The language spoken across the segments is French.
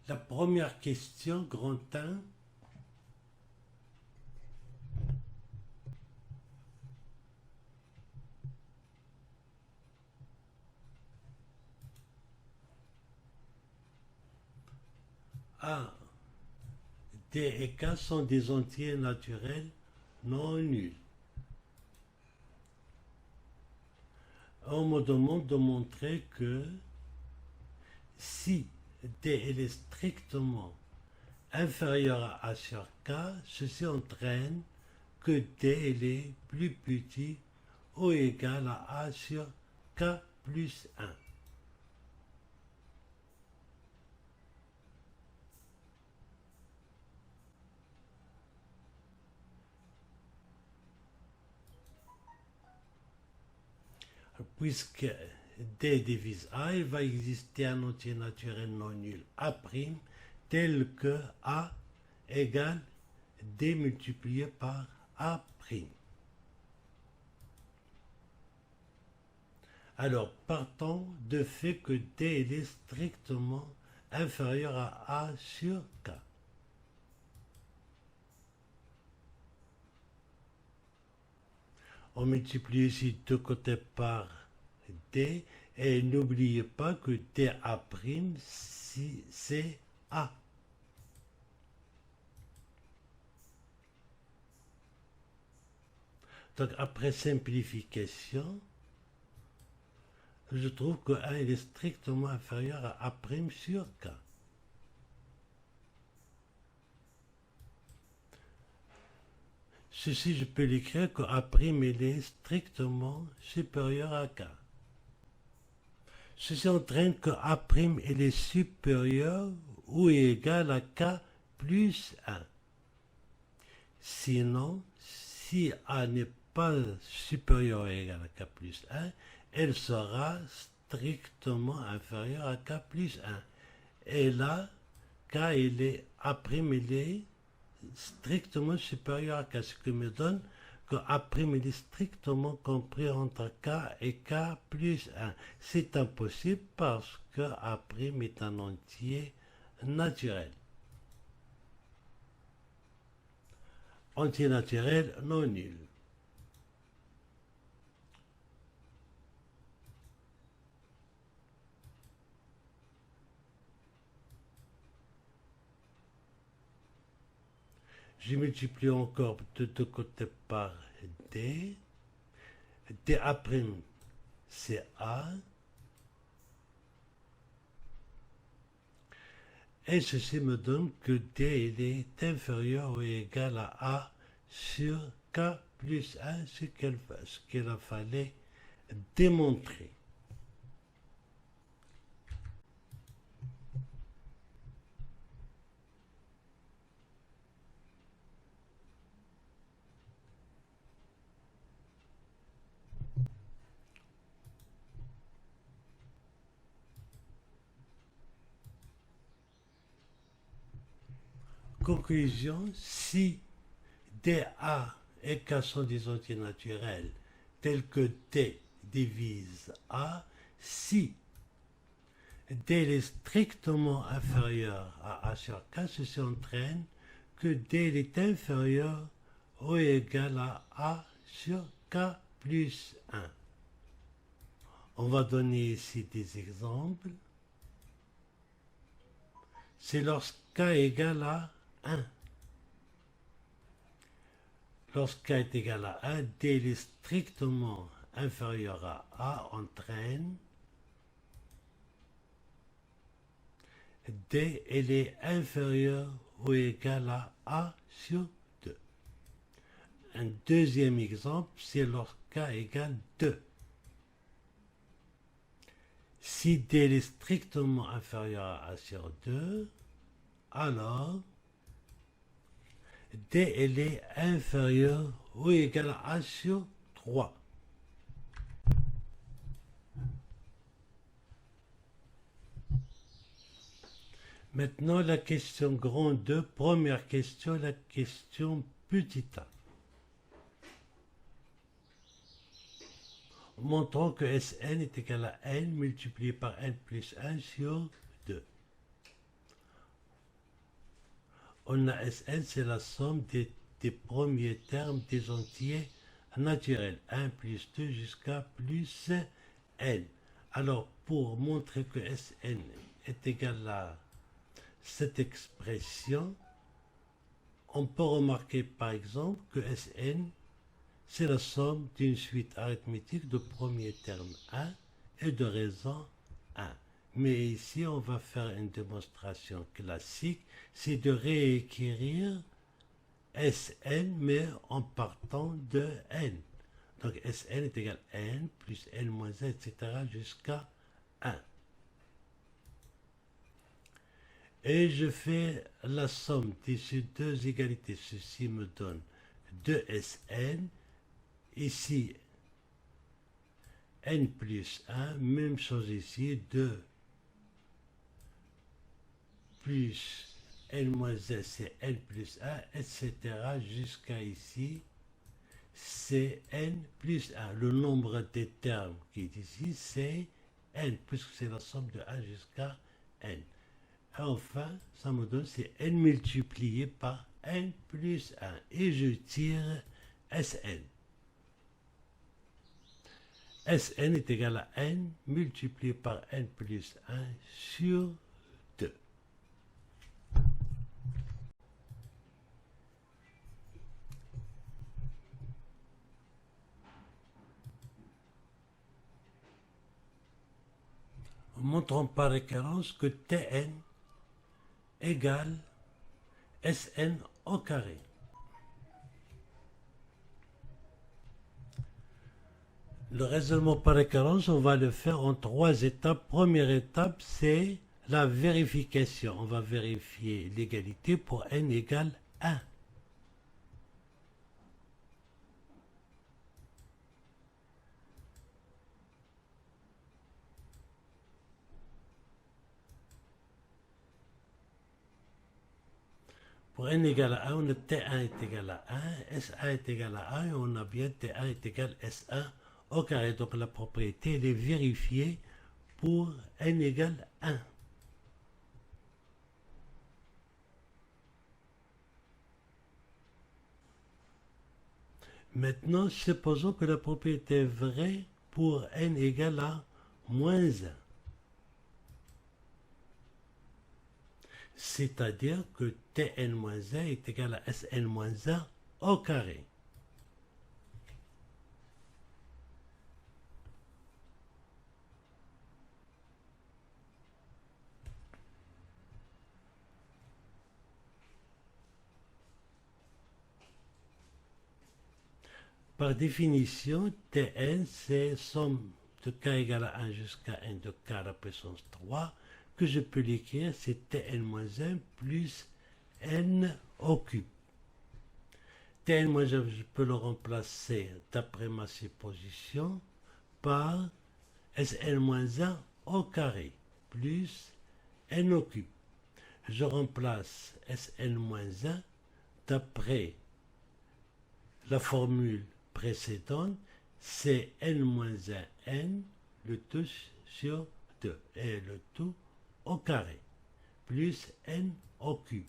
La première question, grand 1. A, D et K sont des entiers naturels non nuls. On me demande de montrer que si D est strictement inférieur à A sur K, ceci entraîne que D est plus petit ou égal à A sur K plus 1. Puisque D divise A, il va exister un entier naturel non nul A' tel que A égale D multiplié par A'. Alors, partons du fait que D est strictement inférieur à A sur K. On multiplie ici deux côtés par D et n'oubliez pas que DA' si c'est A. Donc après simplification, je trouve que 1 est strictement inférieur à A' sur K. Ceci, je peux l'écrire que A' est strictement supérieur à K. Ceci entraîne que A' est supérieur ou égal à K plus 1. Sinon, si A n'est pas supérieur ou égal à K plus 1, elle sera strictement inférieure à K plus 1. Et là, K A' est strictement supérieur à K, ce qui me donne que A' est strictement compris entre K et K plus 1. C'est impossible parce que A' est un entier naturel. Entier naturel non nul. Je multiplie encore de deux côtés par D. DA' c'est A. Et ceci me donne que D est inférieur ou égal à A sur K plus 1, ce qu'il a fallu démontrer. Conclusion, si DA et K sont des entiers naturels tels que D divise A, si D est strictement inférieur à A sur K, ceci entraîne que D est inférieur ou égal à A sur K plus 1. On va donner ici des exemples. C'est lorsque K égale à 1. Lorsque K est égal à 1, D est strictement inférieur à A entraîne D est inférieur ou égal à A sur 2. Un deuxième exemple, c'est lorsque K égale 2. Si D est strictement inférieur à A sur 2, alors D est inférieur ou égal à A sur 3. Maintenant, la question grand 2, première question, la question petit a. Montrons que Sn est égal à n multiplié par n plus 1 sur 2. On a Sn, c'est la somme des premiers termes des entiers naturels. 1 plus 2 jusqu'à plus n. Alors, pour montrer que Sn est égal à cette expression, on peut remarquer par exemple que Sn, c'est la somme d'une suite arithmétique de premiers termes 1 et de raisons 1. Mais ici, on va faire une démonstration classique, c'est de réécrire Sn, mais en partant de n. Donc Sn est égal à n plus n moins 1, etc. jusqu'à 1. Et je fais la somme de ces deux égalités. Ceci me donne 2Sn. Ici, n plus 1. Même chose ici, 2 plus n moins 1, c'est n plus 1, etc. jusqu'à ici, c'est n plus 1. Le nombre des termes qui est ici, c'est n, puisque c'est la somme de 1 jusqu'à n. Et enfin, ça me donne, c'est n multiplié par n plus 1. Et je tire Sn. Sn est égal à n multiplié par n plus 1 sur 2. Montrons par récurrence que Tn égale Sn au carré. Le raisonnement par récurrence, on va le faire en 3 étapes. Première étape, c'est la vérification. On va vérifier l'égalité pour n égale 1. Pour n égale à 1, on a T1 est égal à 1, S1 est égal à 1, et on a bien T1 est égal à S1 au carré. Donc la propriété, elle est vérifiée pour n égale 1. Maintenant, supposons que la propriété est vraie pour n égale à moins 1. C'est-à-dire que Tn-1 est égal à Sn-1 au carré. Par définition, Tn, c'est somme de k égale à 1 jusqu'à n de k à la puissance 3, que je peux l'écrire, c'est Tn-1 plus n au cube. Tn-1, je peux le remplacer d'après ma supposition par Sn-1 au carré plus n au cube. Je remplace Sn-1 d'après la formule précédente, c'est n-1 n, le tout sur 2, et le tout au carré, plus n au cube.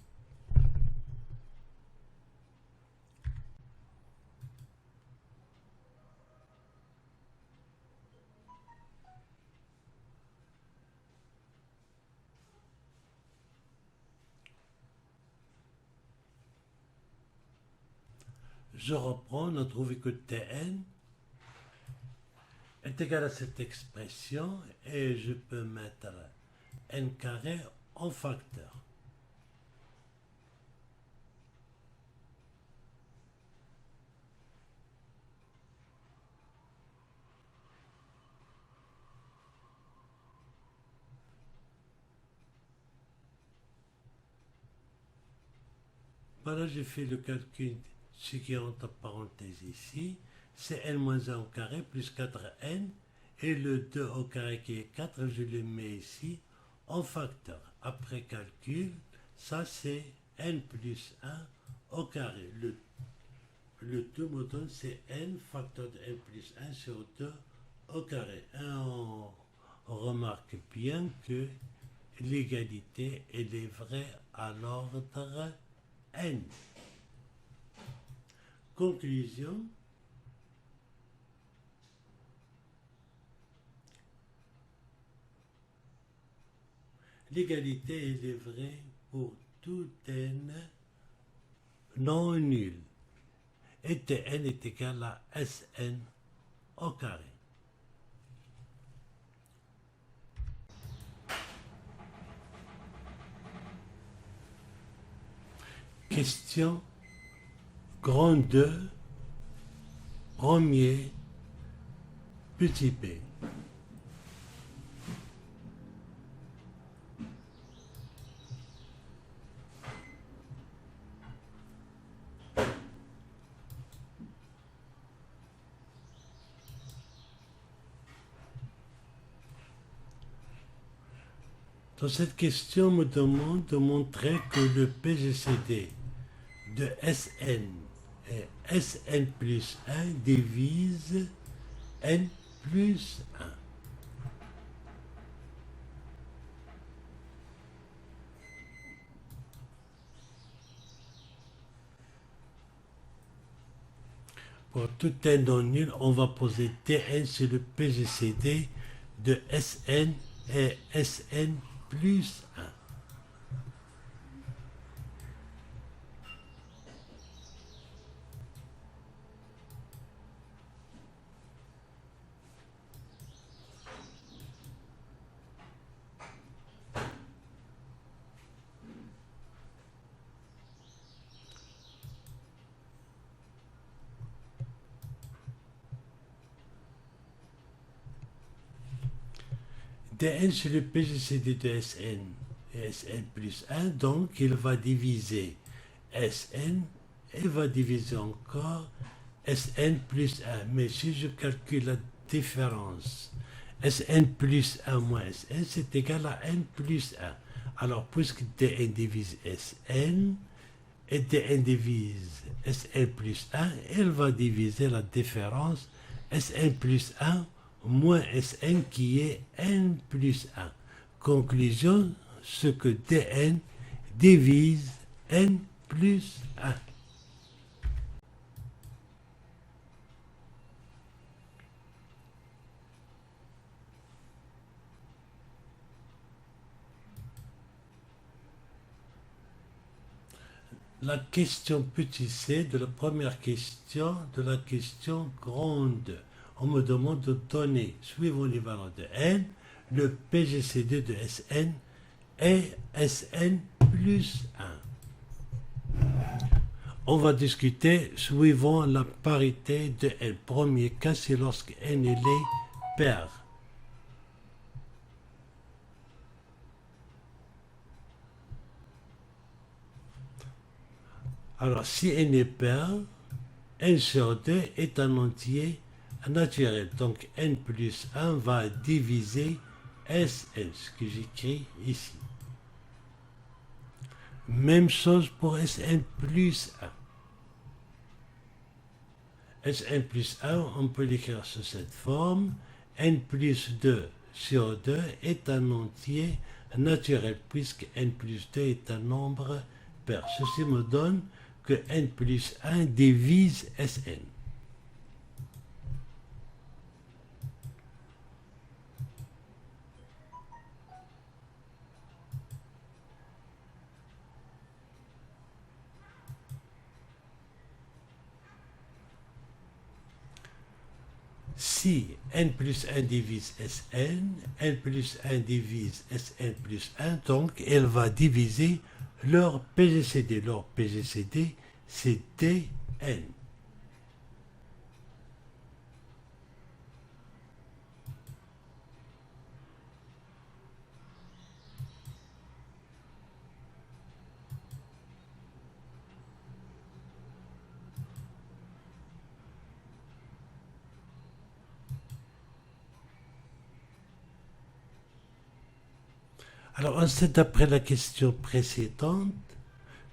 Je reprends, on a trouvé que Tn est égal à cette expression et je peux mettre n carré en facteur. Voilà, j'ai fait le calcul, ce qui est entre parenthèses ici, c'est n-1 au carré plus 4n, et le 2 au carré qui est 4, je le mets ici en facteur. Après calcul, ça c'est n plus 1 au carré. Le tout me donne c'est n facteur de n plus 1 sur 2 au carré. Et on remarque bien que l'égalité, elle est vraie à l'ordre n. Conclusion. L'égalité elle est vraie pour tout n non nul. Et Tn est égal à Sn au carré. Question grand 2, premier, petit p. Dans cette question, on me demande de montrer que le PGCD de Sn et Sn plus 1 divise n plus 1. Pour tout n non nul, on va poser Tn sur le PGCD de Sn et Sn plus 1. Dn sur le PGCD de Sn et Sn plus 1, donc il va diviser Sn et va diviser encore Sn plus 1. Mais si je calcule la différence, Sn plus 1 moins Sn, c'est égal à n plus 1. Alors, puisque Dn divise Sn et Dn divise Sn plus 1, elle va diviser la différence Sn plus 1 moins Sn qui est n plus 1. Conclusion, ce que Dn divise n plus 1. La question petit c de la première question de la question grande. On me demande de donner, suivant les valeurs de n, le PGCD de Sn et Sn plus 1. On va discuter suivant la parité de n. Premier cas, c'est lorsque n est pair. Alors, si n est pair, n sur 2 est un entier naturel. Donc, n plus 1 va diviser Sn, ce que j'écris ici. Même chose pour Sn plus 1. Sn plus 1, on peut l'écrire sous cette forme. N plus 2 sur 2 est un entier naturel, puisque n plus 2 est un nombre pair. Ceci me donne que n plus 1 divise Sn. Si n plus 1 divise Sn, n plus 1 divise Sn plus 1, donc elle va diviser leur PGCD. Leur PGCD, c'est Tn. Alors, on sait d'après la question précédente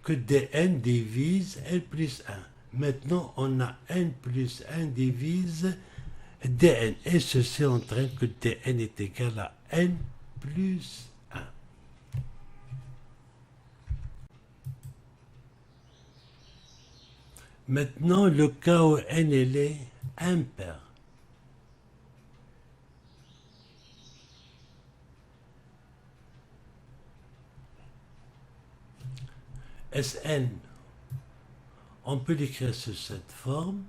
que Dn divise n plus 1. Maintenant, on a n plus 1 divise Dn. Et ceci entraîne que Dn est égal à n plus 1. Maintenant, le cas où n elle est impair. Sn, on peut l'écrire sous cette forme.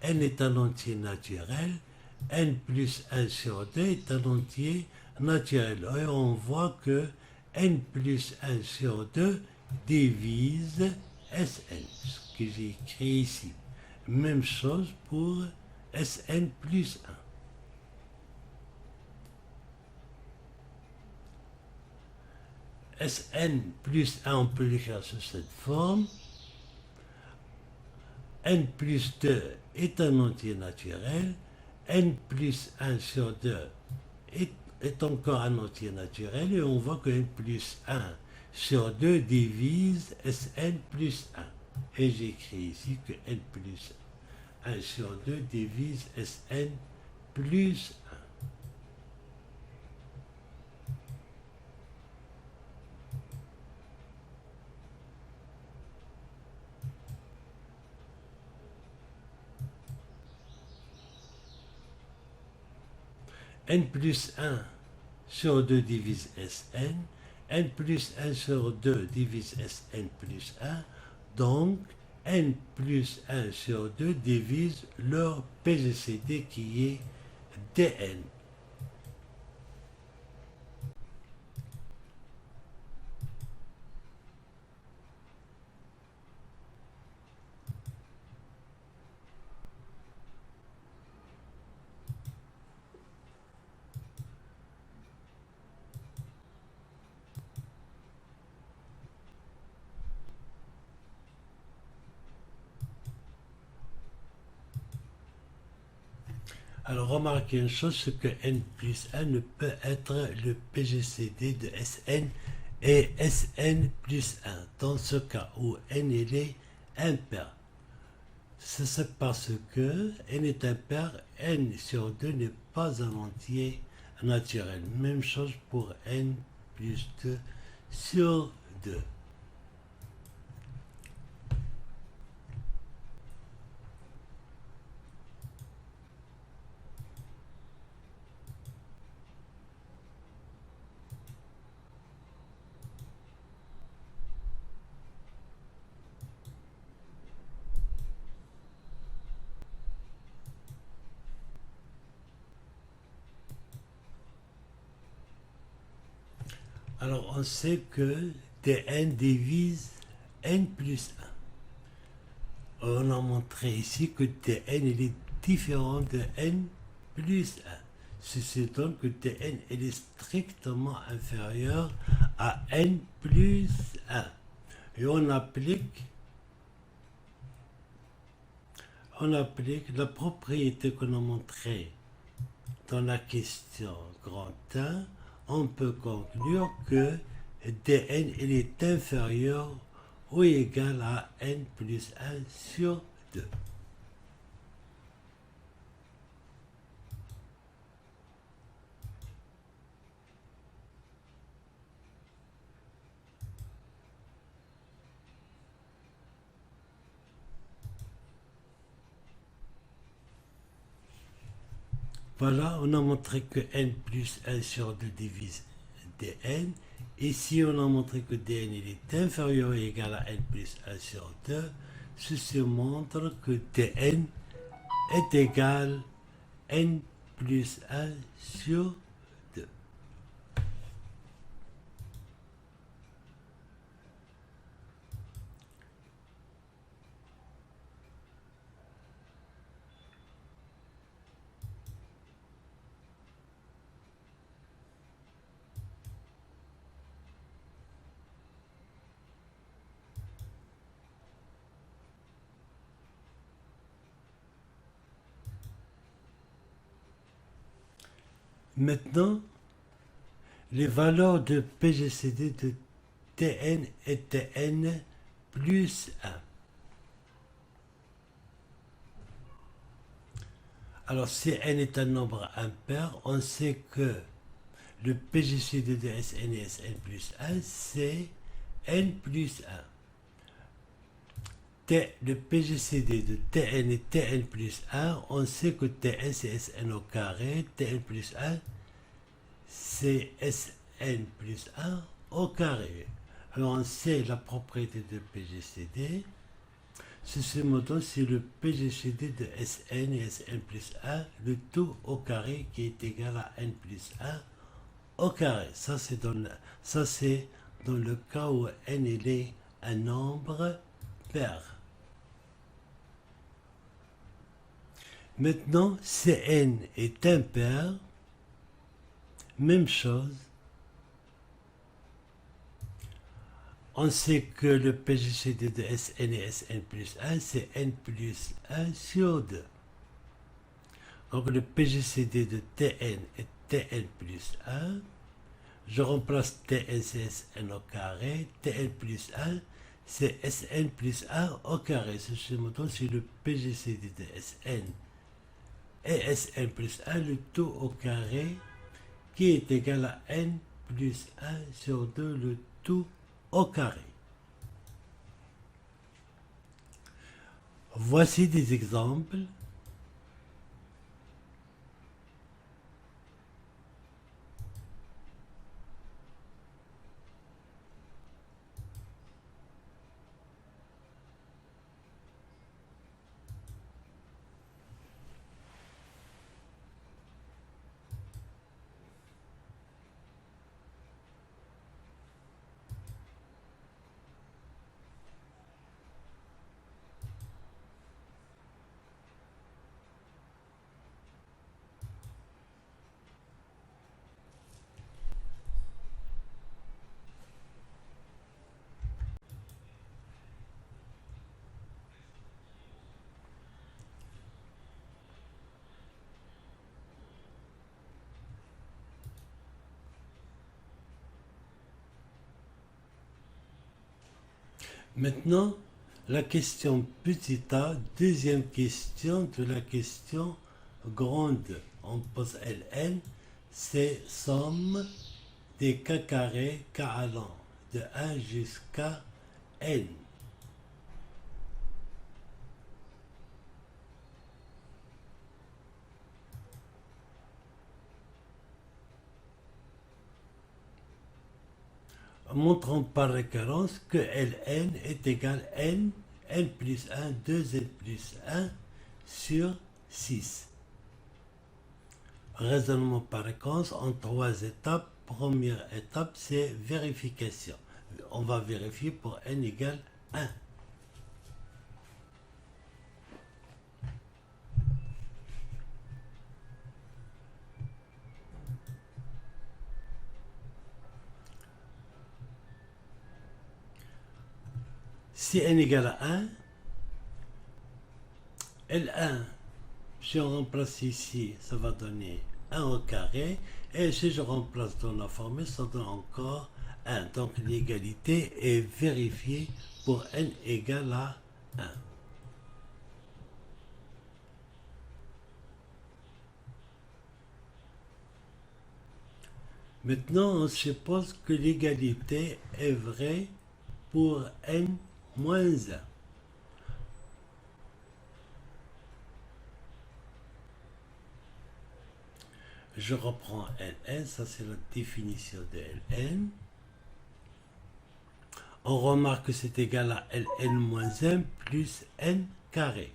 N est un entier naturel. N plus 1 sur 2 est un entier naturel. Et on voit que N plus 1 sur 2 divise Sn, ce que j'ai écrit ici. Même chose pour Sn plus 1. Sn plus 1, on peut l'écrire sous cette forme. N plus 2 est un entier naturel. N plus 1 sur 2 est encore un entier naturel. Et on voit que N plus 1 sur 2 divise Sn plus 1. Et j'écris ici que N plus 1 sur 2 divise Sn plus 1. N plus 1 sur 2 divise Sn. N plus 1 sur 2 divise Sn plus 1. Donc, N plus 1 sur 2 divise leur PGCD qui est Dn. Alors, remarquez une chose, c'est que N plus 1 ne peut être le PGCD de Sn et Sn plus 1. Dans ce cas où N est impair. C'est parce que N est impair, N sur 2 n'est pas un entier naturel. Même chose pour N plus 2 sur 2. Alors, on sait que Dn divise n plus 1. On a montré ici que Dn est différent de n plus 1. Ceci donne que Dn est strictement inférieur à n plus 1. Et on applique la propriété qu'on a montrée dans la question grand 1. On peut conclure que Dn est inférieur ou égal à n plus 1 sur 2. Voilà, on a montré que n plus 1 sur 2 divise Dn. Ici, on a montré que Dn est inférieur ou égal à n plus 1 sur 2. Ceci montre que Dn est égal à n plus 1 sur 2. Maintenant, les valeurs de PGCD de Tn et Tn plus 1. Alors, si n est un nombre impair, on sait que le PGCD de Sn et Sn plus 1, c'est n plus 1. le PGCD de Tn et Tn plus 1, on sait que Tn c'est Sn au carré, Tn plus 1 c'est Sn plus 1 au carré. Alors on sait la propriété de PGCD. Ceci montre c'est le PGCD de Sn et Sn plus 1, le tout au carré qui est égal à n plus 1 au carré. Ça c'est dans le cas où n il est un nombre pair. Maintenant, Cn est impair, même chose. On sait que le PGCD de Sn et Sn plus 1, c'est n plus 1 sur 2. Donc le PGCD de Tn est Tn plus 1. Je remplace Tn, c'est Sn au carré. Tn plus 1, c'est Sn plus 1 au carré. Ceci montre c'est le PGCD de Sn et Sn plus 1, le tout au carré, qui est égal à n plus 1 sur 2, le tout au carré. Voici des exemples. Maintenant, la question petit a, deuxième question de la question grande. On pose Ln, c'est somme des k carrés k allant de 1 jusqu'à n. Montrons par récurrence que Ln est égal à n plus 1, 2n plus 1 sur 6. Raisonnement par récurrence en 3 étapes. Première étape, c'est vérification. On va vérifier pour n égale 1. Si n égale à 1, L1, si on remplace ici, ça va donner 1 au carré. Et si je remplace dans la formule, ça donne encore 1. Donc l'égalité est vérifiée pour n égale à 1. Maintenant, on suppose que l'égalité est vraie pour n moins 1. Je reprends Ln, ça c'est la définition de Ln. On remarque que c'est égal à Ln moins 1 plus n carré.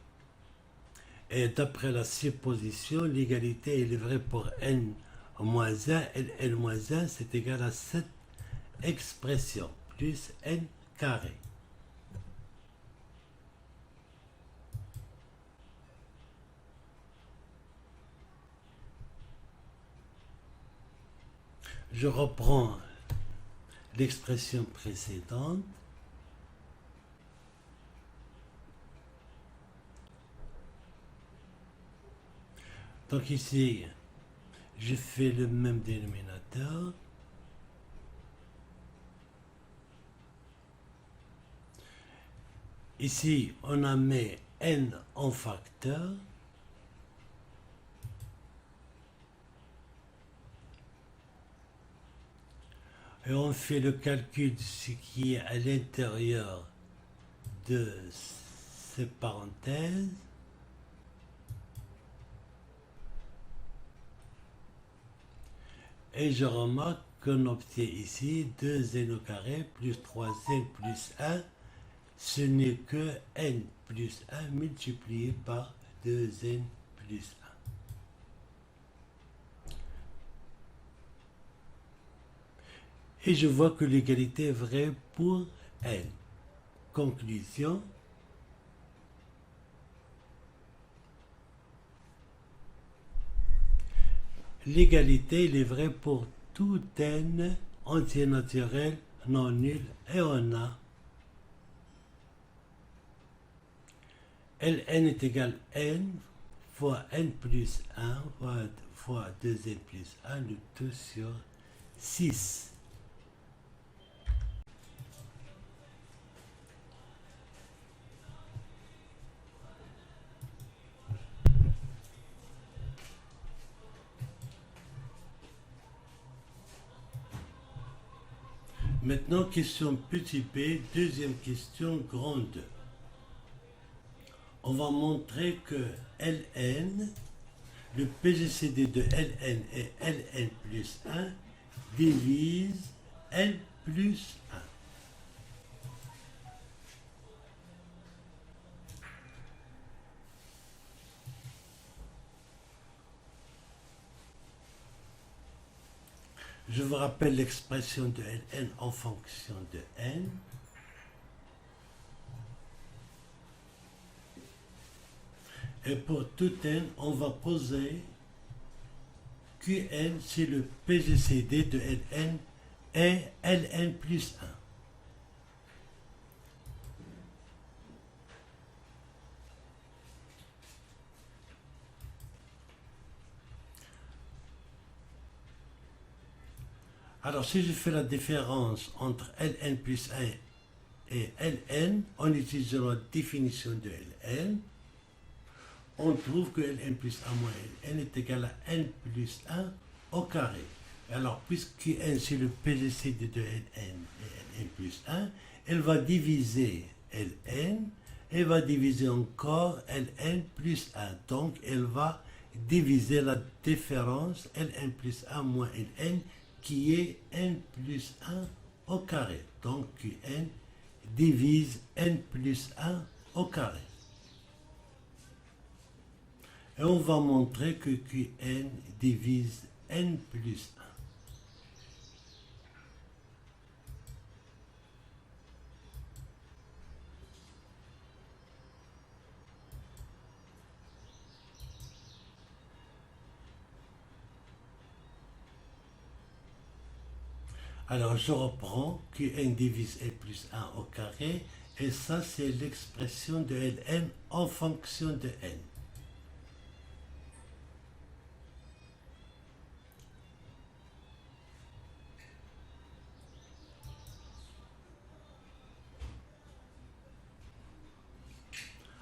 Et d'après la supposition, l'égalité est vraie pour n moins 1. Ln moins 1, c'est égal à cette expression, plus n carré. Je reprends l'expression précédente. Donc ici, je fais le même dénominateur. Ici, on a mis n en facteur. Et on fait le calcul de ce qui est à l'intérieur de ces parenthèses. Et je remarque qu'on obtient ici 2n au carré plus 3n plus 1. Ce n'est que n plus 1 multiplié par 2n plus 1. Et je vois que l'égalité est vraie pour n. Conclusion. L'égalité est vraie pour tout n entier naturel non nul et on a Ln est égal n fois n plus 1 fois 2n plus 1, le tout sur 6. Maintenant, question petit p, deuxième question grande. On va montrer que Ln, le PGCD de Ln et Ln plus 1 divise L plus 1. Je vous rappelle l'expression de Ln en fonction de n. Et pour tout n, on va poser Qn si le PGCD de Ln est Ln plus 1. Alors, si je fais la différence entre Ln plus 1 et Ln, en utilisant la définition de Ln, on trouve que Ln plus 1 moins Ln est égal à n plus 1 au carré. Alors, puisque Qn c'est le PGCD de Ln et Ln plus 1, elle va diviser Ln, elle va diviser encore Ln plus 1. Donc, elle va diviser la différence Ln plus 1 moins Ln, qui est n plus 1 au carré. Donc, Qn divise n plus 1 au carré. Et on va montrer que Qn divise n plus 1. Alors, je reprends Qn divise n plus 1 au carré, et ça, c'est l'expression de Ln en fonction de n.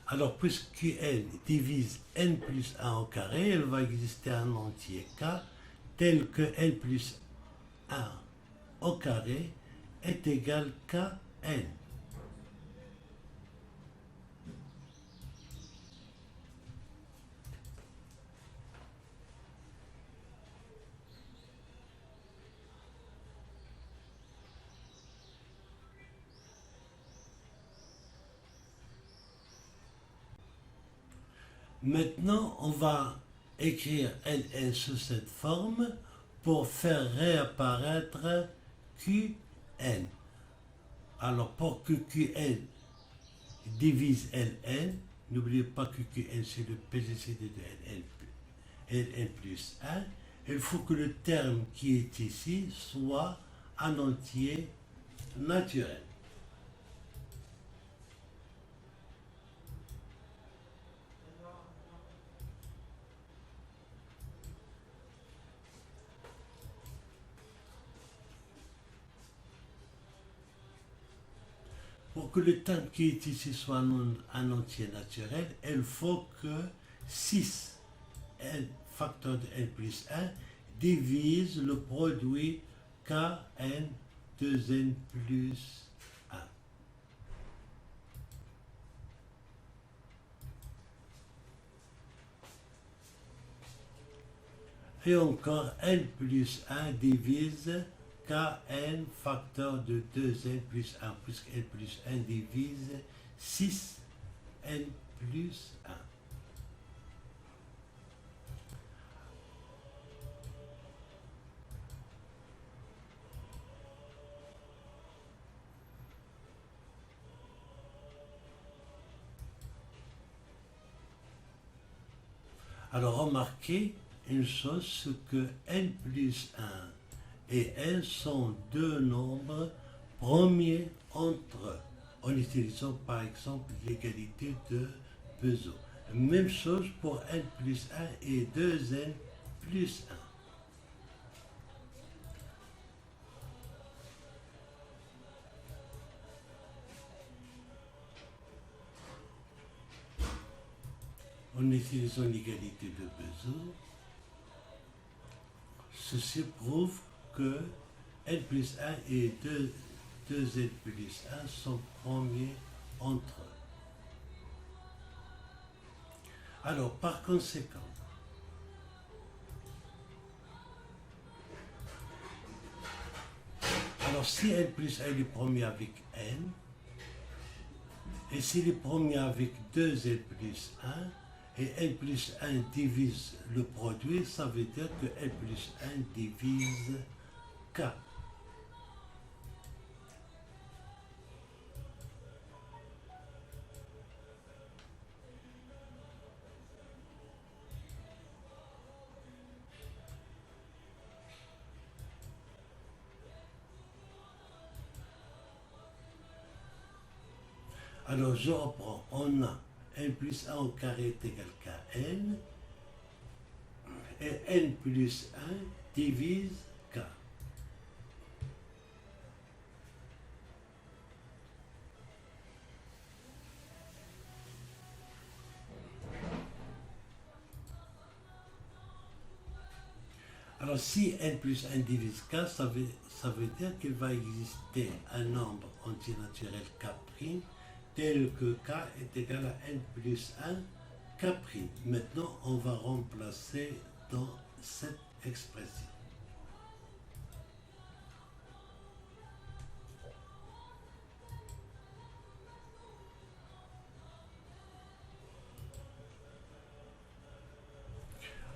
Alors, puisque Qn divise n plus 1 au carré, il va exister un entier k tel que n plus 1 au carré est égal Kn. Maintenant, on va écrire Ln sous cette forme pour faire réapparaître Qn. Alors, pour que Qn divise Ln, n'oubliez pas que Qn c'est le PGCD de Ln plus 1, il faut que le terme qui est ici soit un entier naturel. Pour que le terme qui est ici soit un entier naturel, il faut que 6 n facteur de n plus 1 divise le produit Kn 2n plus 1. Et encore, n plus 1 divise kn facteur de 2n plus 1, puisque n plus 1 divise 6n plus 1. Alors remarquez une chose, c'est que n plus 1 et n sont deux nombres premiers entre eux, en utilisant par exemple l'égalité de Bezout. Même chose pour n plus 1 et 2n plus 1. En utilisant l'égalité de Bezout, ceci prouve que n plus 1 et 2n plus 1 sont premiers entre eux. Alors, par conséquent, alors si n plus 1 est premier avec n, et s'il est premier avec 2n plus 1, et n plus 1 divise le produit, ça veut dire que n plus 1 divise k. Alors je reprends, on a n plus 1 au carré est égal à kn, et n plus 1 divise k. Alors si n plus 1 divise k, ça veut dire qu'il va exister un nombre antinaturel k' tel que k est égal à n plus 1 k'. Maintenant, on va remplacer dans cette expression.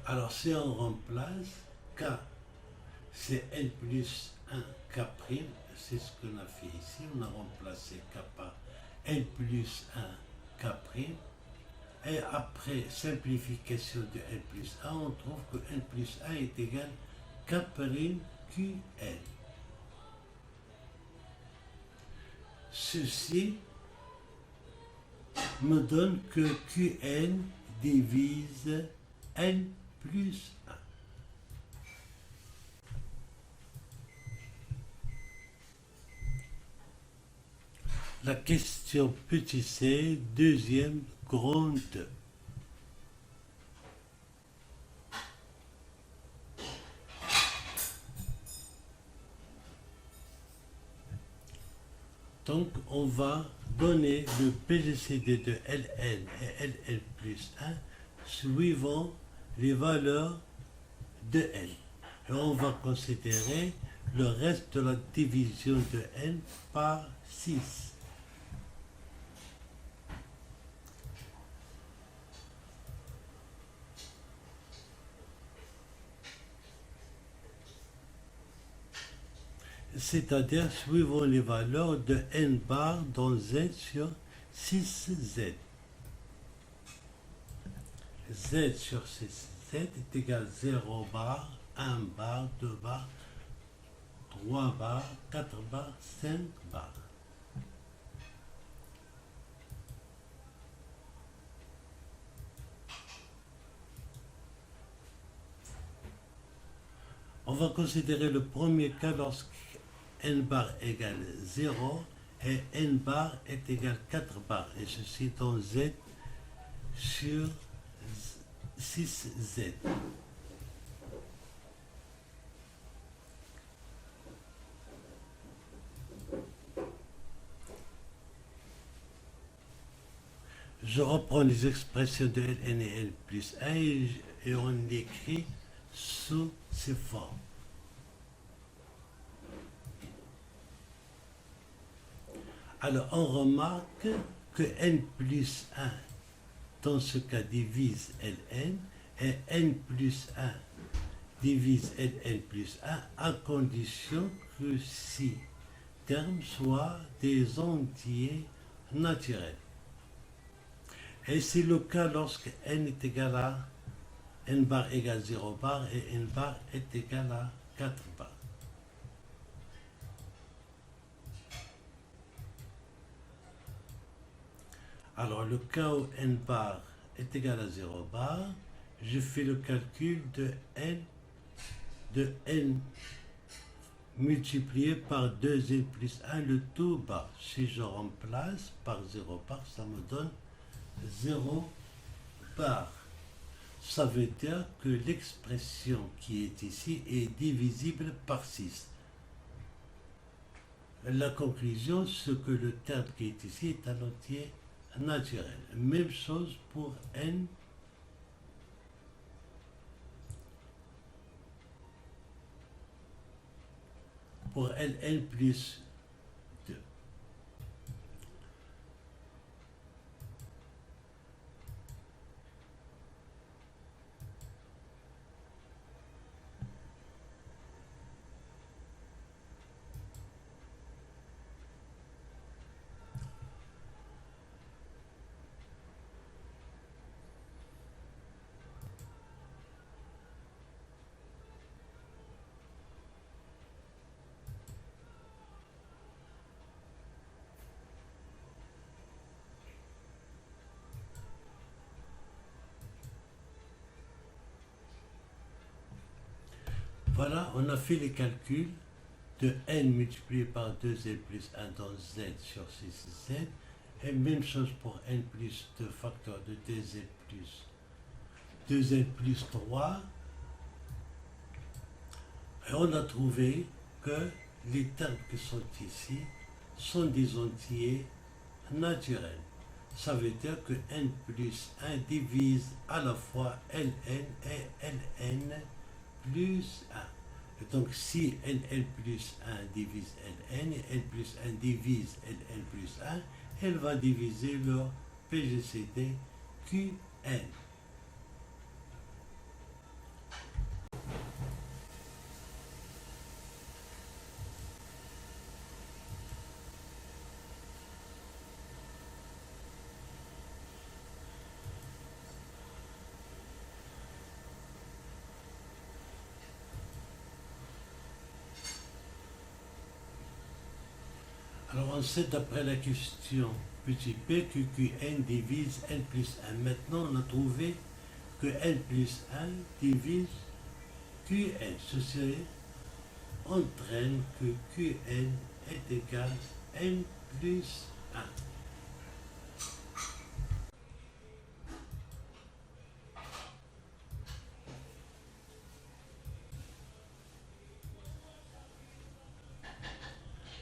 Alors si on remplace k, c'est n plus 1 k', c'est ce qu'on a fait ici, on a remplacé k par n plus 1 k', et après simplification de n plus 1, on trouve que n plus 1 est égal à k' qn. Ceci me donne que qn divise n plus 1. La question petit c, deuxième grande 2. Donc on va donner le PGCD de Ln et Ln plus 1 suivant les valeurs de n. Et on va considérer le reste de la division de n par 6. C'est-à-dire suivant les valeurs de n bar dans z sur 6z. Z sur 6z est égal à 0 bar, 1 bar, 2 bar, 3 bar, 4 bar, 5 bar. On va considérer le premier cas lorsque n bar égale 0 et n bar est égal à 4 bar, et ceci dans z sur 6z. Je reprends les expressions de Ln et L plus 1 et on écrit sous ces formes. Alors, on remarque que n plus 1, dans ce cas, divise Ln, et n plus 1 divise Ln plus 1 à condition que ces termes soient des entiers naturels. Et c'est le cas lorsque n est égal à n bar égale 0 bar et n bar est égal à 4 bar. Alors, le cas où n bar est égal à 0 bar, je fais le calcul de n multiplié par 2n plus 1, le tout bar. Si je remplace par 0 bar, ça me donne 0 bar. Ça veut dire que l'expression qui est ici est divisible par 6. La conclusion, c'est que le terme qui est ici est un entier naturel. Même chose pour n pour Ln plus 2. Voilà, on a fait les calculs de n multiplié par 2n plus 1 dans z sur 6z. Et même chose pour n plus 2 facteur de 2n plus 3. Et on a trouvé que les termes qui sont ici sont des entiers naturels. Ça veut dire que n plus 1 divise à la fois ln et ln plus 1. Et donc si ln plus 1 divise ln et n plus 1 divise ln plus 1, elle va diviser leur PGCD Qn. Alors on sait d'après la question petit p que Qn divise n plus 1. Maintenant on a trouvé que n plus 1 divise Qn. Ceci entraîne que Qn est égal à n plus 1.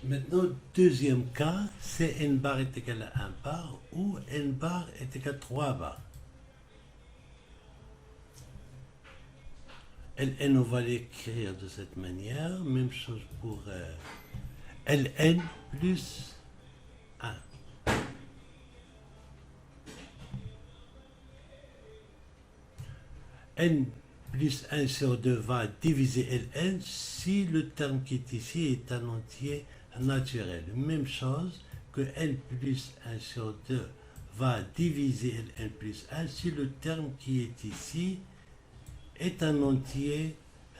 Maintenant, deuxième cas, c'est n bar est égal à 1 bar ou n bar est égal à 3 bar. Ln, on va l'écrire de cette manière. Même chose pour Ln plus 1. N plus 1 sur 2 va diviser Ln si le terme qui est ici est un entier naturel. Même chose que n plus 1 sur 2 va diviser Ln plus 1 si le terme qui est ici est un entier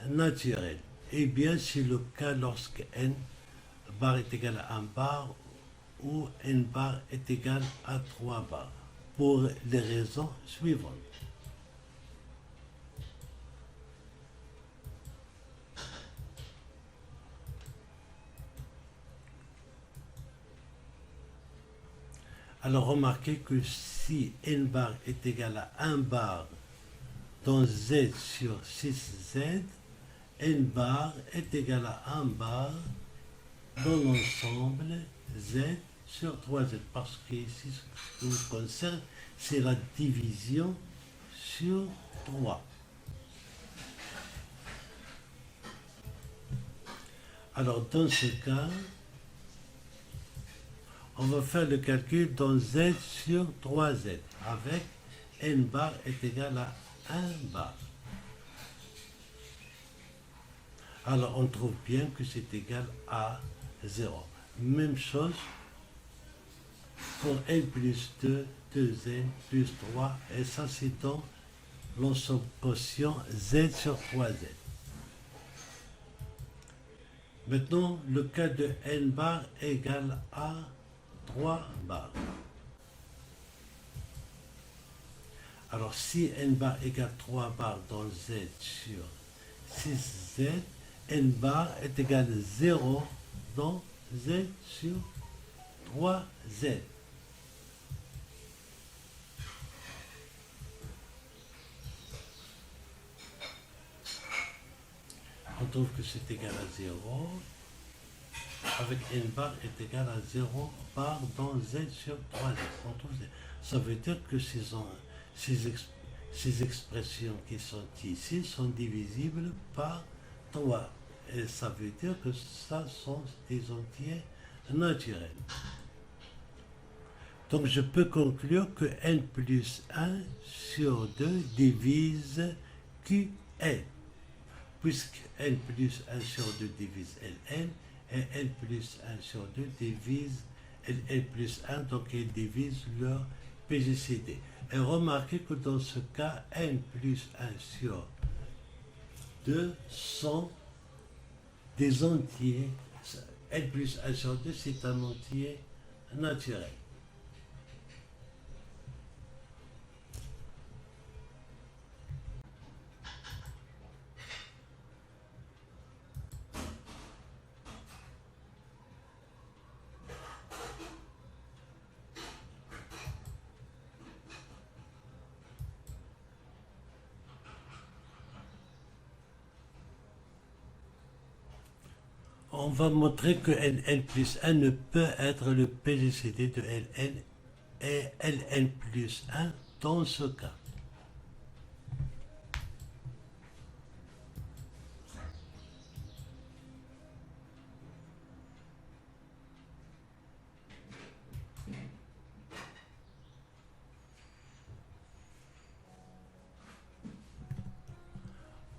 naturel. Eh bien, c'est le cas lorsque n bar est égal à 1 bar ou n bar est égal à 3 bar, pour les raisons suivantes. Alors remarquez que si n bar est égal à 1 bar dans z sur 6z, n bar est égal à 1 bar dans l'ensemble z sur 3z. Parce que ici, ce qui nous concerne, c'est la division sur 3. Alors, dans ce cas, on va faire le calcul dans z sur 3z, avec n bar est égal à 1 bar. Alors, on trouve bien que c'est égal à 0. Même chose pour n plus 2, 2n plus 3, et ça c'est dans l'ensemble quotient z sur 3z. Maintenant, le cas de n bar égale à 3 bar. Alors, si n bar égale 3 bar dans z sur 6z, n bar est égal à 0 dans z sur 3z. On trouve que c'est égal à 0, avec n bar est égal à 0 bar dans z sur 3z. On trouve, ça veut dire que ces expressions qui sont ici sont divisibles par 3. Et ça veut dire que ça sont des entiers naturels. Donc je peux conclure que n plus 1 sur 2 divise Qn, puisque n plus 1 sur 2 divise Ln, et n plus 1 sur 2 divise Ln plus 1, donc ils divisent leur PGCD. Et remarquez que dans ce cas, n plus 1 sur 2 sont des entiers. N plus 1 sur 2, c'est un entier naturel. On va montrer que Ln plus 1 ne peut être le PGCD de Ln et Ln plus 1 dans ce cas.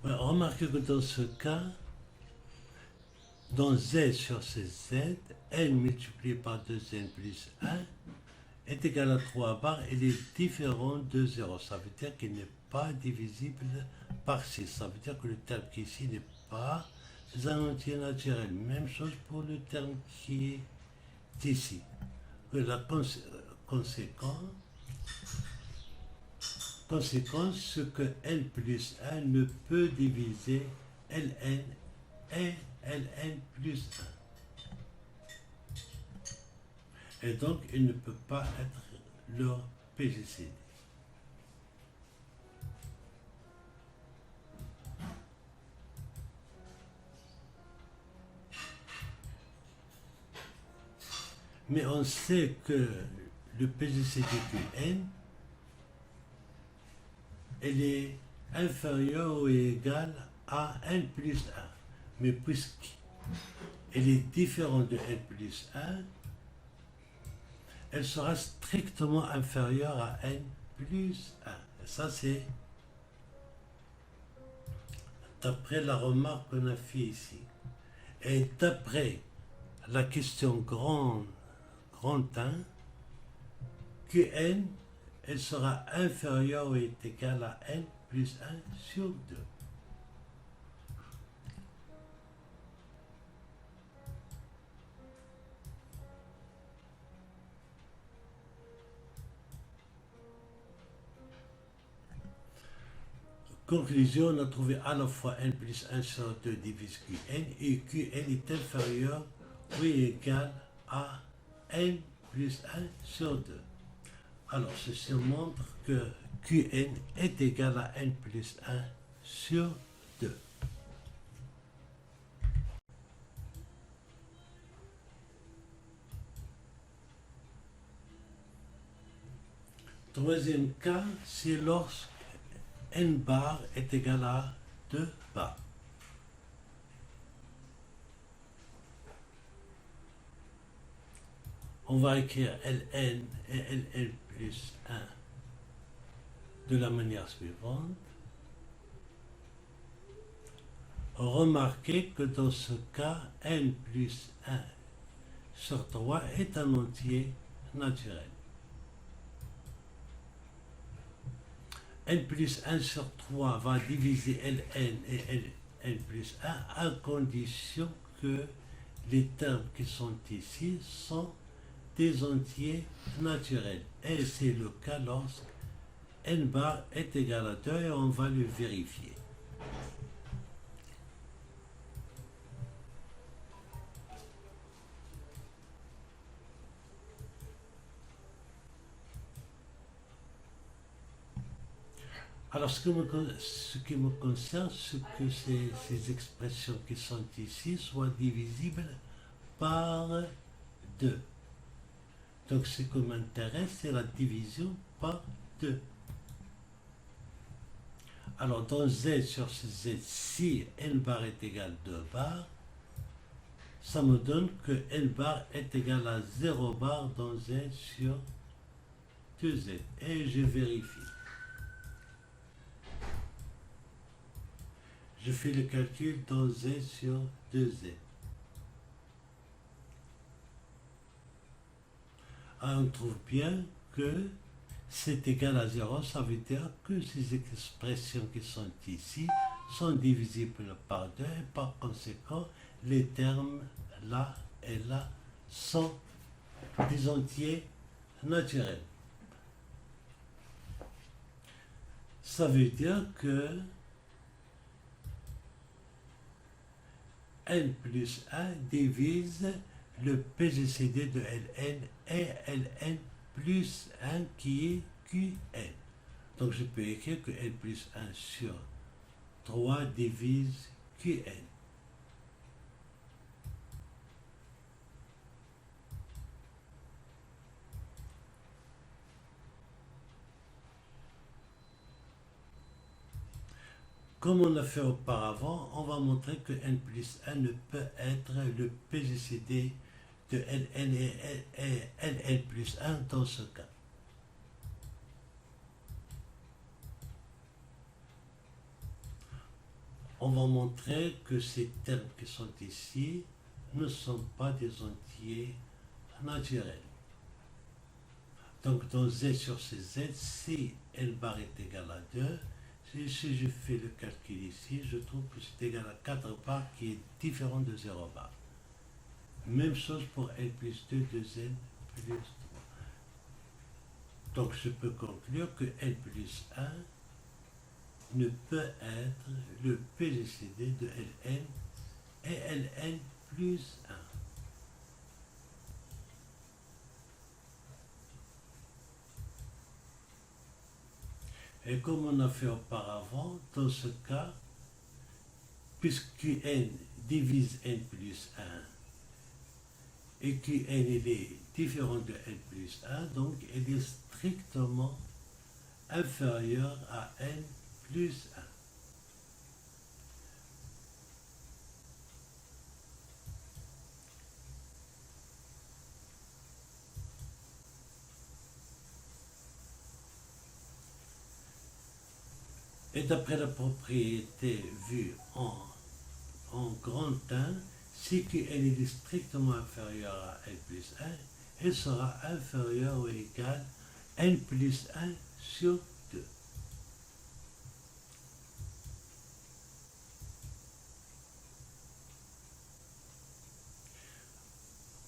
Ouais, remarquez que dans ce cas, dans z sur ces z, n multiplié par 2n plus 1 est égal à 3 bar, il est différent de 0. Ça veut dire qu'il n'est pas divisible par 6. Ça veut dire que le terme qui est ici n'est pas un entier naturel. Même chose pour le terme qui est ici. La conséquence, c'est que n plus 1 ne peut diviser Ln et Ln plus 1. Et donc, il ne peut pas être leur PGCD. Mais on sait que le PGCD Qn, elle est inférieure ou égale à n plus 1. Mais puisqu'elle est différente de n plus 1, elle sera strictement inférieure à n plus 1. Et ça, c'est d'après la remarque qu'on a fait ici. Et d'après la question grand 1, Qn, elle sera inférieure ou est égale à n plus 1 sur 2. Conclusion, on a trouvé à la fois n plus 1 sur 2 divise Qn, et Qn est inférieur ou égal à n plus 1 sur 2. Alors, ceci montre que Qn est égal à n plus 1 sur 2. Troisième cas, c'est lorsque n bar est égal à 2 bar. On va écrire Ln et Ln plus 1 de la manière suivante. Remarquez que dans ce cas, n plus 1 sur 3 est un entier naturel. N plus 1 sur 3 va diviser Ln et Ln plus 1 à condition que les termes qui sont ici sont des entiers naturels. Et c'est le cas lorsque n bar est égal à 2 et on va le vérifier. Alors, ce qui me concerne, c'est que ces expressions qui sont ici soient divisibles par 2. Donc, ce qui m'intéresse, c'est la division par 2. Alors, dans Z sur Z, si n bar est égal à 2 bar, ça me donne que n bar est égal à 0 bar dans Z sur 2Z. Et je vérifie. Je fais le calcul dans Z sur 2Z. Alors, on trouve bien que c'est égal à 0, ça veut dire que ces expressions qui sont ici sont divisibles par 2 et par conséquent, les termes là et là sont des entiers naturels. Ça veut dire que n plus 1 divise le PGCD de Ln et Ln plus 1 qui est Qn. Donc je peux écrire que n plus 1 sur 3 divise Qn. Comme on a fait auparavant, on va montrer que n plus 1 ne peut être le PGCD de Ln et Ln plus 1 dans ce cas. On va montrer que ces termes qui sont ici ne sont pas des entiers naturels. Donc dans Z sur CZ, si n bar est égal à 2, si je fais le calcul ici, je trouve que c'est égal à 4 bar qui est différent de 0 bar. Même chose pour N plus 2 de Z plus 3. Donc je peux conclure que N plus 1 ne peut être le PGCD de Ln et Ln plus 1. Et comme on a fait auparavant, dans ce cas, puisque Qn divise N plus 1 et Qn il est différent de N plus 1, donc il est strictement inférieur à N plus 1. Et d'après la propriété vue en grand 1, si Qn est strictement inférieur à N plus 1, elle sera inférieure ou égale à N plus 1 sur 2.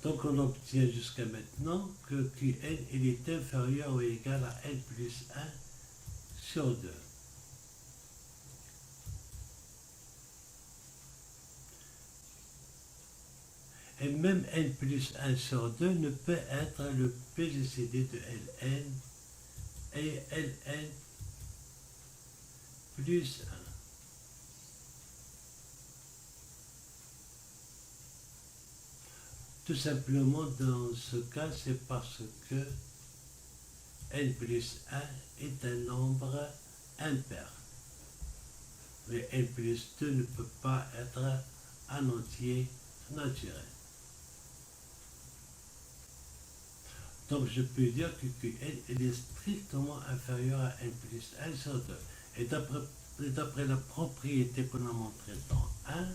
Donc on obtient jusqu'à maintenant que Qn il est inférieur ou égal à N plus 1 sur 2. Et même n plus 1 sur 2 ne peut être le PGCD de Ln et Ln plus 1. Tout simplement dans ce cas, c'est parce que n plus 1 est un nombre impair. Mais n plus 2 ne peut pas être un entier naturel. Donc je peux dire que Qn elle est strictement inférieure à n plus 1 sur 2. Et d'après la propriété qu'on a montrée dans 1,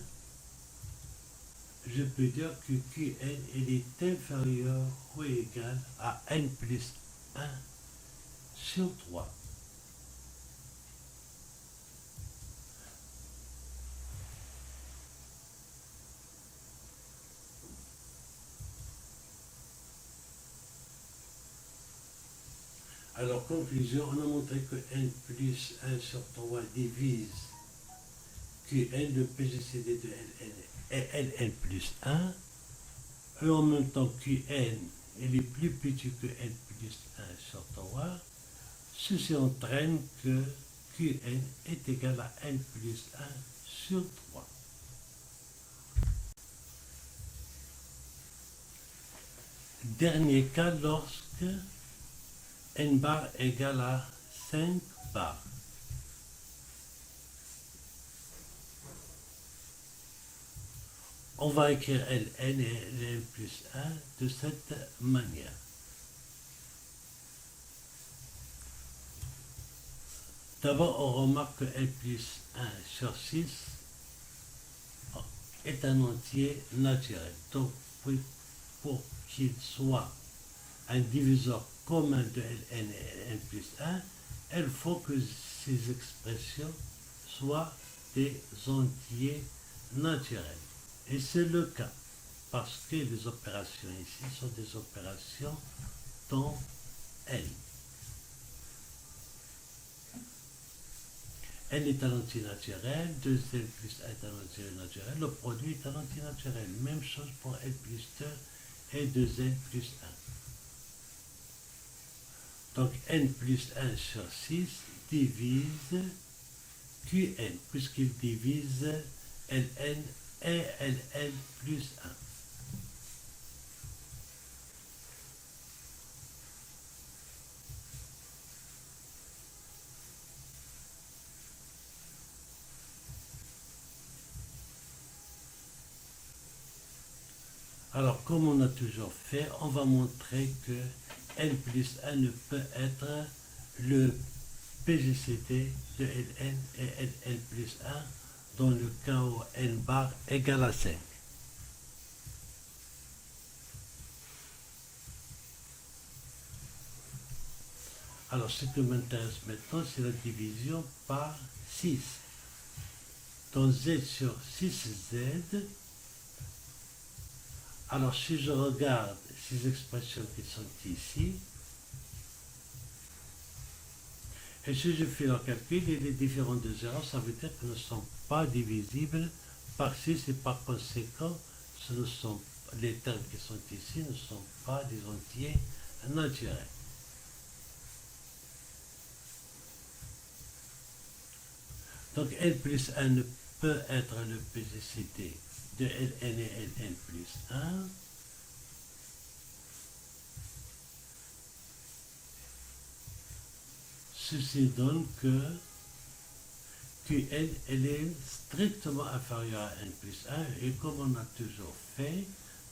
je peux dire que Qn elle est inférieure ou égale à n plus 1 sur 3. Alors, conclusion, on a montré que n plus 1 sur 3 divise Qn, le PGCD de Ln et Ln plus 1, et en même temps Qn il est plus petit que n plus 1 sur 3, ceci entraîne que Qn est égal à n plus 1 sur 3. Dernier cas, lorsque n bar égale à 5 bar. On va écrire Ln et Ln plus 1 de cette manière. D'abord, on remarque que n plus 1 sur 6 est un entier naturel. Donc, pour qu'il soit un diviseur commun de Ln et Ln plus 1, il faut que ces expressions soient des entiers naturels. Et c'est le cas, parce que les opérations ici sont des opérations dans L. N est un entier naturel, 2L plus 1 est un entier naturel, le produit est un entier naturel. Même chose pour L plus 2 et 2L plus 1. Donc N plus 1 sur 6 divise Qn, puisqu'il divise Ln et Ln plus 1. Alors, comme on a toujours fait, on va montrer que n plus 1 ne peut être le PGCD de Ln et Ln plus 1 dans le cas où n bar égale à 5. Alors, ce qui m'intéresse maintenant, c'est la division par 6. Donc, z sur 6z. Alors, si je regarde ces expressions qui sont ici, et si je fais leur calcul, il est différent de 0, ça veut dire qu'ils ne sont pas divisibles par 6 et par conséquent, les termes qui sont ici ne sont pas des entiers naturels. Donc L plus 1 ne peut être le PGCD de Ln et Ln plus 1. Ceci donne que Qn elle est strictement inférieure à n plus 1 et comme on a toujours fait,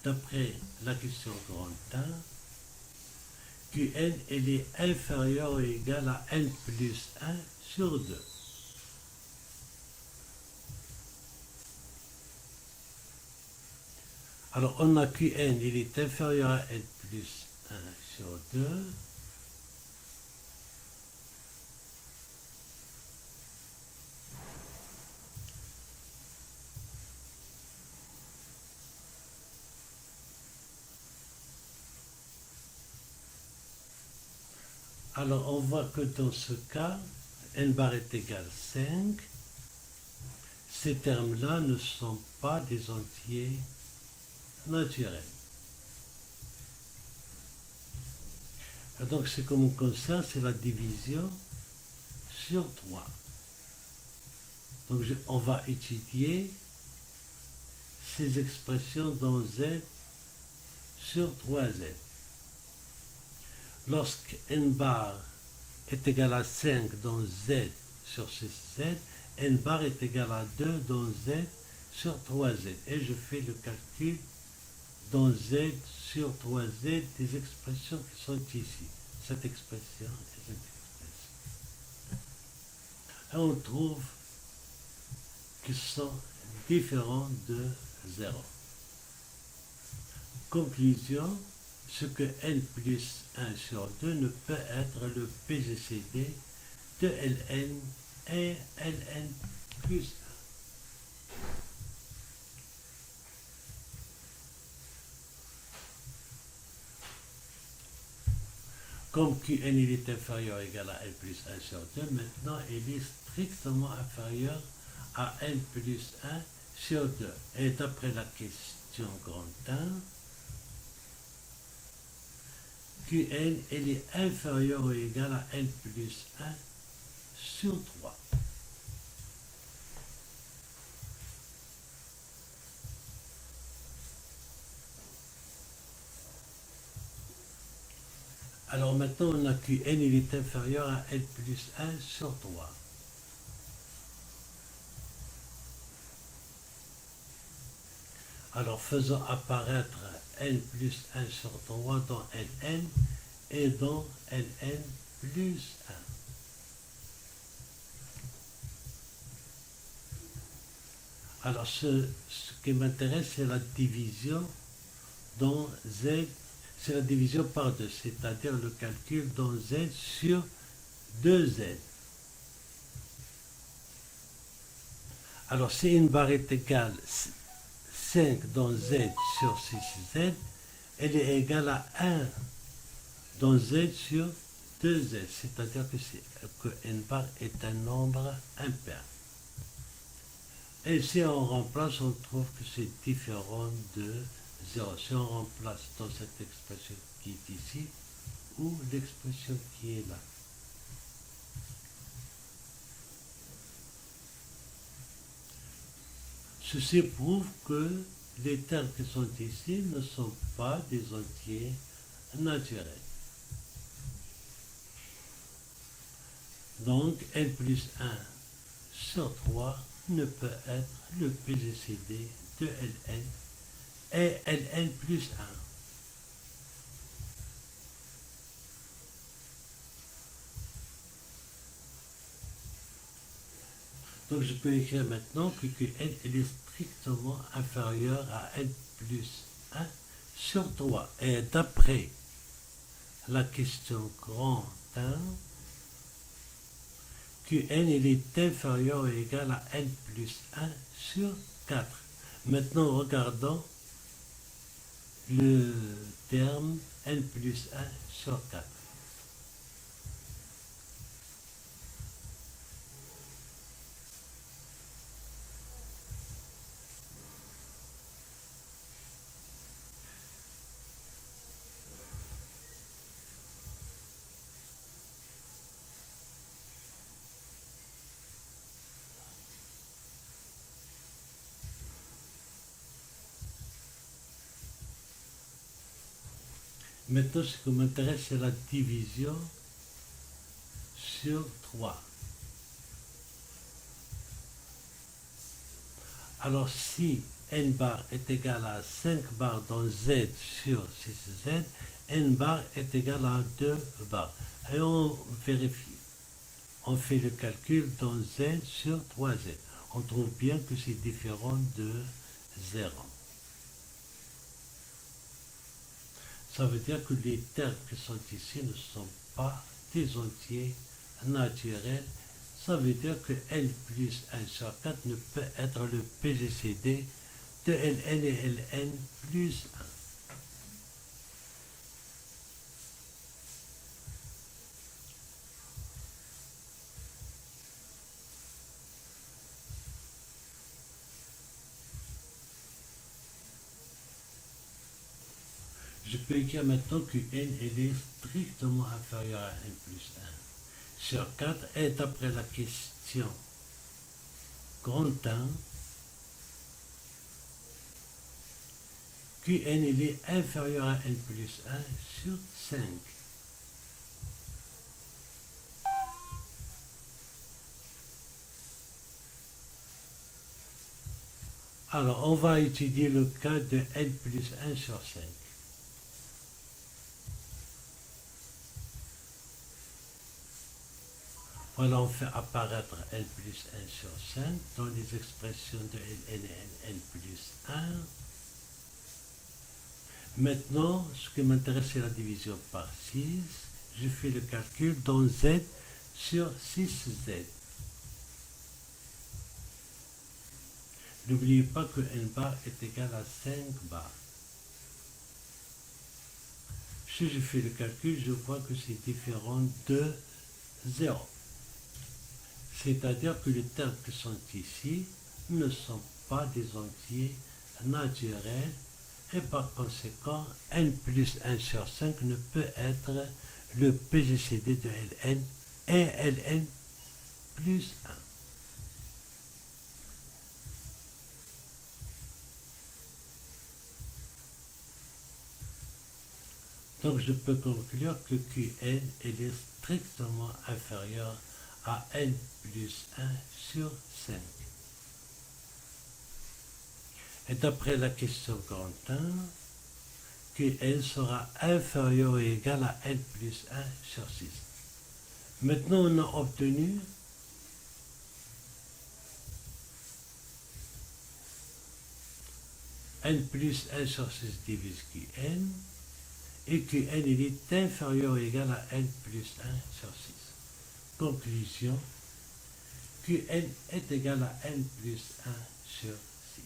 d'après la question grand 1, Qn elle est inférieure ou égale à n plus 1 sur 2. Alors on a Qn il est inférieur à n plus 1 sur 2. Alors on voit que dans ce cas, n bar est égal à 5. Ces termes-là ne sont pas des entiers naturels. Et donc ce que me concerne, c'est la division sur 3. Donc on va étudier ces expressions dans z sur 3z. Lorsque n bar est égal à 5 dans z sur 6z, n bar est égal à 2 dans z sur 3z. Et je fais le calcul dans Z sur 3Z des expressions qui sont ici. Cette expression et cette expression. Et on trouve qu'ils sont différents de 0. Conclusion, ce que n plus 1 sur 2 ne peut être le PGCD de Ln et Ln plus 1. Comme Qn il est inférieur ou égal à n plus 1 sur 2, maintenant il est strictement inférieur à n plus 1 sur 2. Et d'après la question grand 1, Qn il est inférieur ou égal à n plus 1 sur 3. Alors maintenant, on a Qn, il est inférieur à n plus 1 sur 3. Alors faisons apparaître n plus 1 sur 3 dans Ln et dans Ln plus 1. Alors ce qui m'intéresse, c'est la division dans Z, c'est la division par 2, c'est-à-dire le calcul dans Z sur 2Z. Alors si une barre est égale 5 dans Z sur 6Z, elle est égale à 1 dans Z sur 2Z, c'est-à-dire que n bar est un nombre impair. Et si on remplace, on trouve que c'est différent de 0. Si on remplace dans cette expression qui est ici, ou l'expression qui est là. Ceci prouve que les termes qui sont ici ne sont pas des entiers naturels. Donc, n plus 1 sur 3 ne peut être le PGCD de Ln et Ln plus 1. Donc je peux écrire maintenant que Qn est strictement inférieur à n plus 1 sur 3. Et d'après la question grand 1, Qn il est inférieur ou égal à n plus 1 sur 4. Maintenant regardons le terme n plus 1 sur 4. Maintenant, ce qui m'intéresse, c'est la division sur 3. Alors, si n bar est égal à 5 bar dans Z sur 6Z, n bar est égal à 2 bar. Et on vérifie. On fait le calcul dans Z sur 3Z. On trouve bien que c'est différent de 0. Ça veut dire que les termes qui sont ici ne sont pas des entiers naturels. Ça veut dire que n plus 1 sur 4 ne peut être le PGCD de Ln et Ln plus 1. Je peux écrire maintenant que n est strictement inférieur à n plus 1 sur 4 et d'après la question grand 1, Qn est inférieur à n plus 1 sur 5. Alors, on va étudier le cas de n plus 1 sur 5. Voilà, on fait apparaître n plus 1 sur 5 dans les expressions de n et n plus 1. Maintenant, ce qui m'intéresse, c'est la division par 6. Je fais le calcul dans z sur 6z. N'oubliez pas que n bar est égal à 5 bar. Si je fais le calcul, je vois que c'est différent de 0. C'est-à-dire que les termes qui sont ici ne sont pas des entiers naturels et par conséquent, n plus 1 sur 5 ne peut être le PGCD de Ln et Ln plus 1. Donc je peux conclure que Qn est strictement inférieur à n plus 1 sur 5. Et d'après la question Corentin, Qn sera inférieur ou égal à n plus 1 sur 6. Maintenant, on a obtenu n plus 1 sur 6 divise Qn, et Qn il est inférieur ou égal à n plus 1 sur 6. Conclusion, Qn est égal à n plus 1 sur 6.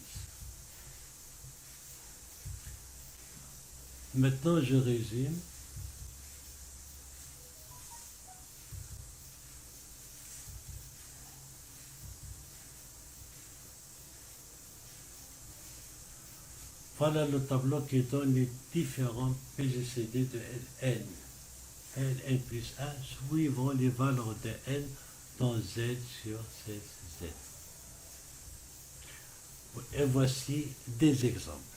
Maintenant, je résume. Voilà le tableau qui donne les différents PGCD de Ln. Ln plus 1 suivant les valeurs de n dans z sur 16z. Et voici des exemples.